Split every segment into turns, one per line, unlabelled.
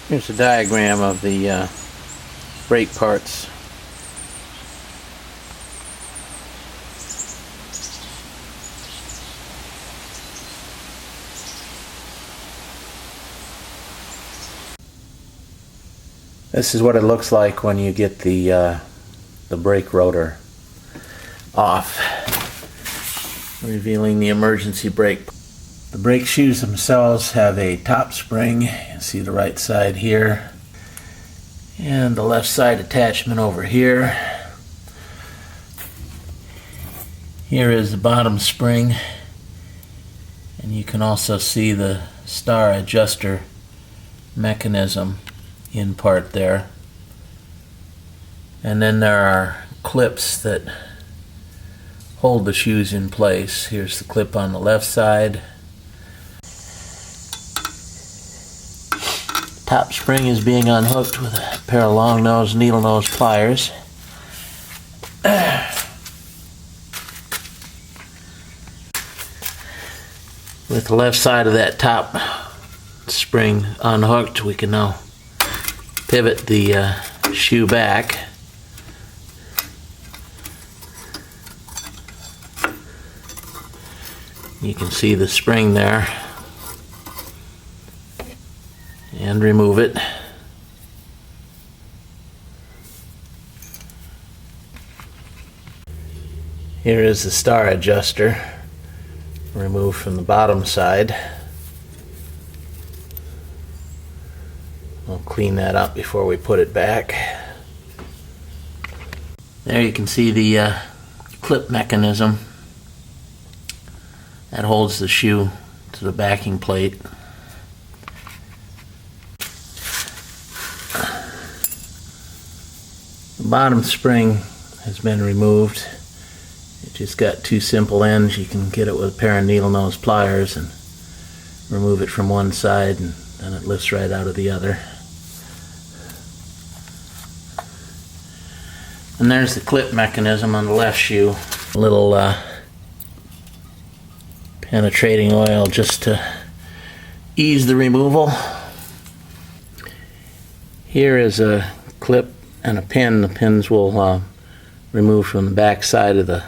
Here's a diagram of the brake parts. This is what it looks like when you get the brake rotor off, revealing the emergency brake. The brake shoes themselves have a top spring. You see the right side here, and the left side attachment over here. Here is the bottom spring, and you can also see the star adjuster mechanism in part there. And then there are clips that hold the shoes in place. Here's the clip on the left side. Top spring is being unhooked with a pair of long nose needle nose pliers. With the left side of that top spring unhooked, we can now pivot the shoe back. You can see the spring there, and remove it. Here is the star adjuster, removed from the bottom side. We'll clean that up before we put it back. There you can see the clip mechanism that holds the shoe to the backing plate. The bottom spring has been removed. It just got two simple ends. You can get it with a pair of needle nose pliers and remove it from one side, and then it lifts right out of the other. And there's the clip mechanism on the left shoe. A little penetrating oil just to ease the removal. Here is a clip and a pin. The pins will remove from the back side of the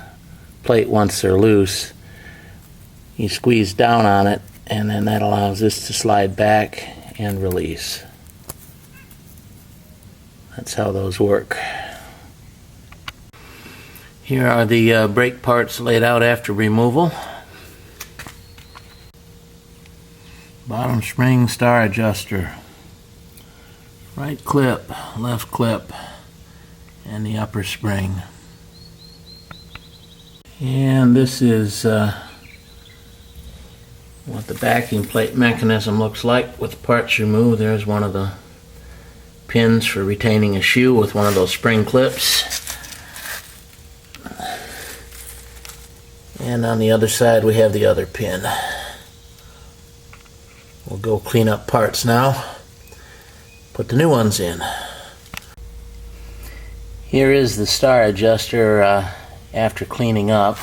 plate once they're loose. You squeeze down on it, and then that allows this to slide back and release. That's how those work. Here are the brake parts laid out after removal. Bottom spring, star adjuster, right clip, left clip, and the upper spring. And this is what the backing plate mechanism looks like with the parts removed. There's one of the pins for retaining a shoe with one of those spring clips. And on the other side we have the other pin. We'll go clean up parts now, put the new ones in. Here is the star adjuster after cleaning up,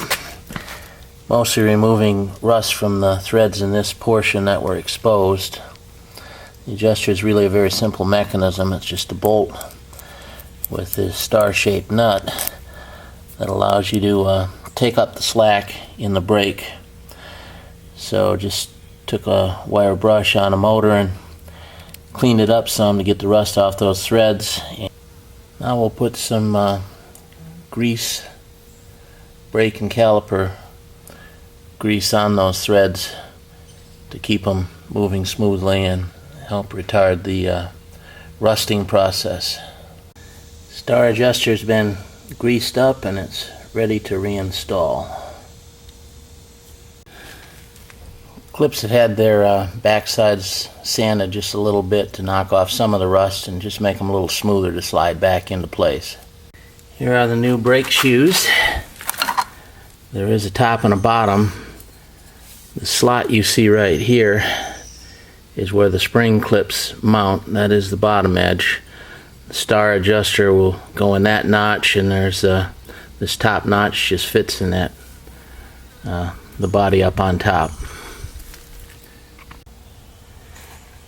mostly removing rust from the threads in this portion that were exposed. The adjuster is really a very simple mechanism. It's just a bolt with this star-shaped nut that allows you to take up the slack in the brake. So just took a wire brush on a motor and cleaned it up some to get the rust off those threads. Now we'll put some grease, brake and caliper grease on those threads to keep them moving smoothly and help retard the rusting process. Star adjuster's been greased up and it's ready to reinstall. Clips have had their backsides sanded just a little bit to knock off some of the rust and just make them a little smoother to slide back into place. Here are the new brake shoes. There is a top and a bottom. The slot you see right here is where the spring clips mount. That is the bottom edge. The star adjuster will go in that notch, and there's this top notch just fits in that the body up on top.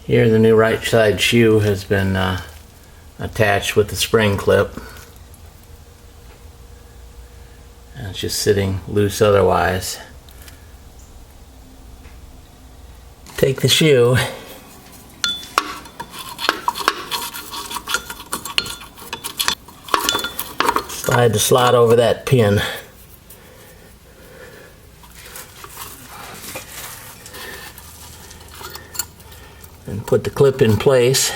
Here the new right side shoe has been attached with the spring clip. And it's just sitting loose otherwise. Take the shoe, slide the slot over that pin. And put the clip in place.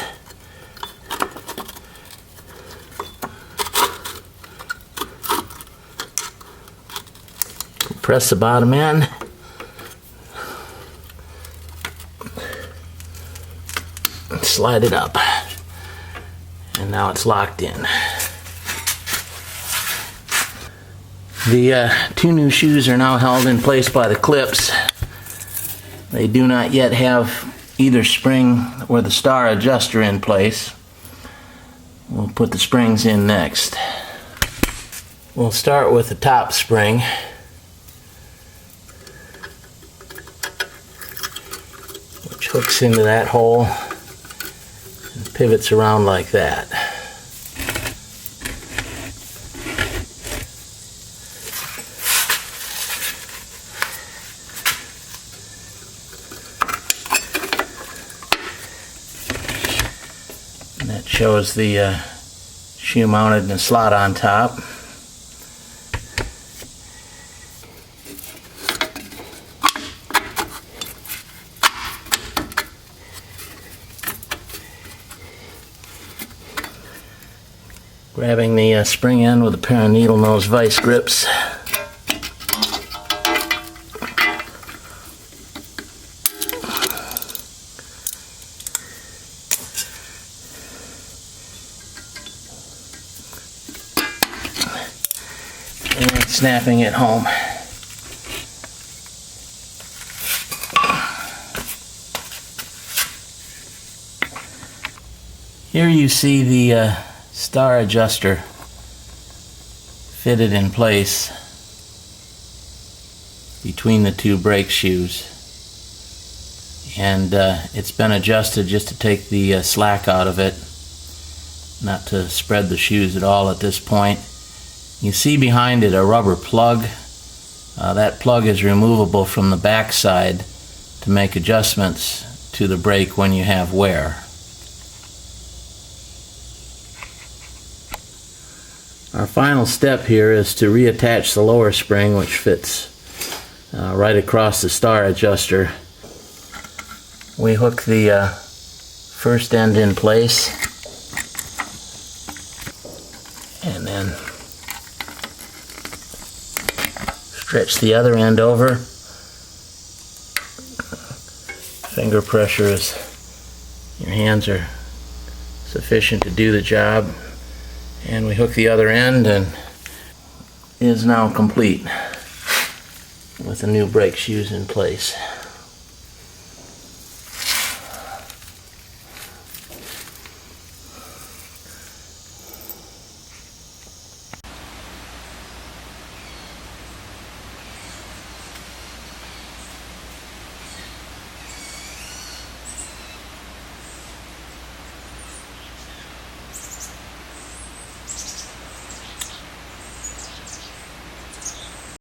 Press the bottom end. And slide it up. And now it's locked in. The two new shoes are now held in place by the clips. They do not yet have either spring or the star adjuster in place. We'll put the springs in next. We'll start with the top spring. Which hooks into that hole and pivots around like that. And that shows the shoe mounted in a slot on top. Grabbing the spring end with a pair of needle nose vice grips. And snapping it home. Here you see the star adjuster fitted in place between the two brake shoes, and it's been adjusted just to take the slack out of it, not to spread the shoes at all at this point. You see behind it a rubber plug. That plug is removable from the back side to make adjustments to the brake when you have wear. Our final step here is to reattach the lower spring, which fits right across the star adjuster. We hook the first end in place and then stretch the other end over. Finger pressure is, your hands are sufficient to do the job. And we hook the other end, and it is now complete with the new brake shoes in place.